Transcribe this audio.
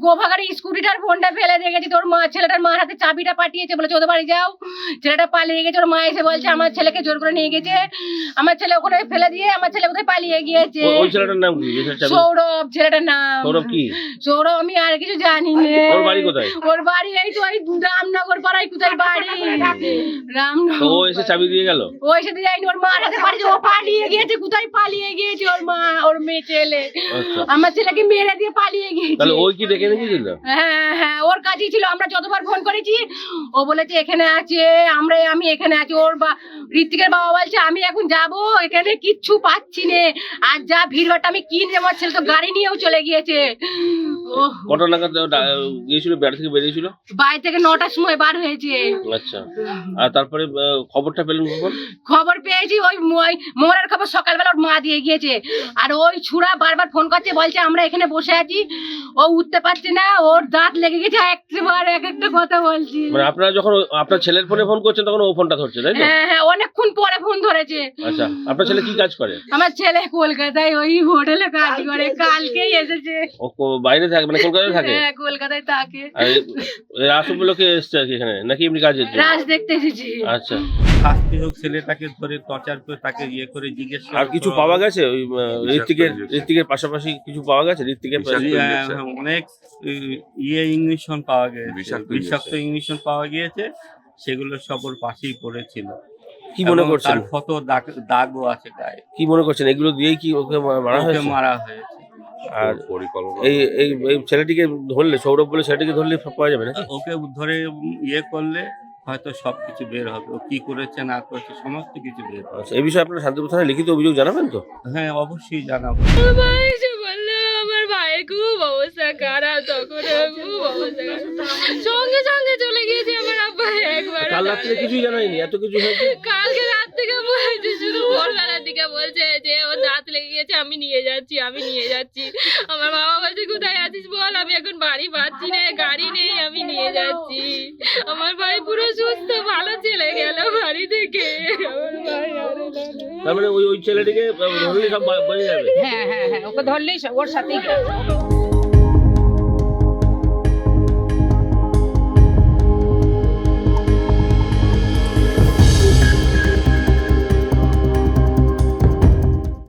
গোভাগারে স্কুটিটার ফোনটা ফেলে দিয়ে গেছি, তোর মা ছেলেটার মার হাতে চাবিটা পাঠিয়েছে, বলেছে ওদের বাড়ি যাও। ছেলেটা পালিয়ে গেছে, ওর মা এসে বলছে আমার ছেলেকে জোর করে নিয়ে গেছে, আমার ছেলে ওখানে ফেলে দিয়ে আমার ছেলে কোথায় পালিয়ে গিয়েছে। ওই ছেলেটার নাম কি? সৌরভ ছেলেটার নাম। সৌরভ কি? সৌরভ আমি আর কিছু জানি না। ওর বাড়ি কোথায়? ওর বাড়ি এই তো ওই রামনগর পাড়ায় কোথায় বাড়ি, রামনগর। ও এসে চাবি দিয়ে গেল? ও এসে দিয়ে যায়নি, ওর মার হাতে পাঠিয়েছে, ও পালিয়ে গিয়েছে, কোথায় পালিয়ে গিয়েছে ওর মা, ওর মেয়ে ছেলে। আমার ছেলেকে মেরে দিয়ে পালিয়ে গিয়েছে। তাহলে ওই কি দেখে নিয়েছিল? হ্যাঁ হ্যাঁ, ওর কাছেই ছিল, আমরা যতবার ফোন করেছি ও বলেছে এখানে আছে, আমি এখানে আছি। ওর ঋত্বিকের বাবা বলছে আমি এখন যাব, এখানে কিচ্ছু পাচ্ছি না, আর যা ভিড়ভাড়টা আমি কিনে, আমার ছেলে তো গাড়ি নিয়েও চলে গিয়েছে। কত নাগাদ গিয়েছিল, বাড়ি থেকে বেরিয়েছিল? বাড়ি থেকে 9টার সময় বার হয়েছে। আচ্ছা, আর তারপরে খবরটা পেলেন কখন? খবর পেয়েছি ওই মোড়ের খবর সকালবেলা ওর মা দিয়ে গিয়েছে, আর ওই ছুরা বারবার ফোন করছে, বলছে আমরা এখানে বসে আছি, ও উঠতে পারছে না, ওর দাঁত লেগে গেছে, একবার এক একটা কথা বলছি। মানে আপনারা যখন আপনার ছেলের ফোনে ফোন করছেন তখন ও ফোনটা ধরছে, তাই তো? হ্যাঁ হ্যাঁ, অনেকক্ষণ পরে ফোন ধরেছে। আচ্ছা, আপনার ছেলে কি কাজ করে? আমার ছেলে কলকাতায় ওই হোটেলে কাজ করে, কালকেই এসেছে। ও বাইরে থাকে, মানে কলকাতায় থাকে? হ্যাঁ, কলকাতায় থাকে। আর রাস উপলক্ষে এসছে আর কি এখানে, নাকি এমনি কাজের জন্য? রাজ দেখতে এসেছি। আচ্ছা, শাস্তি হোক, ছেলেটাকে ধরে টর্চার করে তাকে ইয়ে করে জিজ্ঞেস আর কিছু পাওয়া গেছে ওই ঋত্বিকের পাশাপাশি কিছু পাওয়া গেছে? ঋত্বিকের অনেক ইঞ্জেকশন পাওয়া গেছে, বিষাক্ত ইঞ্জেকশন পাওয়া গিয়েছে, সেগুলো সব ওর পাশেই পড়েছিল। কি মনে করছেন? তার ক্ষত দাগও আছে গায়ে। কি মনে করছেন এগুলো দিয়েই কি ওকে মারা হয়েছে? আর এই ছেলেটিকে ধরলে, সৌরভ বলে ছেলেটিকে ধরলে পাওয়া যাবে না? ওকে ধরে ইয়ে করলে হয়তো সবকিছু বের হবে, ও কি করেছে না করেছে সমস্ত কিছু বের হবে। আচ্ছা, এই বিষয়ে আপনারা শান্তিপুর থানায় লিখিত অভিযোগ জানাবেন তো? হ্যাঁ, অবশ্যই জানাবো। আমার ভাইয়ের খুব অবস্থা খারাপ, তখন খুব অবস্থা সঙ্গে সঙ্গে চলে গিয়েছে আমার আব্বা একবার। কাল রাত্রে কিছুই জানায়নি, এত কিছু হয়েছে? কালকে রাত থেকে বলছে, শুধু ভোরবেলার দিকে বলছে যে ওর দাঁত লেগে গেছে, আমি নিয়ে যাচ্ছি। আমার বাবা বলছে কোথায় আছিস বল, আমি এখন বাড়ি পাচ্ছি না, গাড়ি নেই, আমি নিয়ে যাচ্ছি। আমার ভাই পুরো সুস্থ ভালো চলে গেল বাড়ি থেকে। আমার ভাই তার মানে ওই ছেলেটিকে ধরলে সব বোঝা যাবে? হ্যাঁ হ্যাঁ হ্যাঁ, ওকে ধরলেই ওর সাথেই গেছে।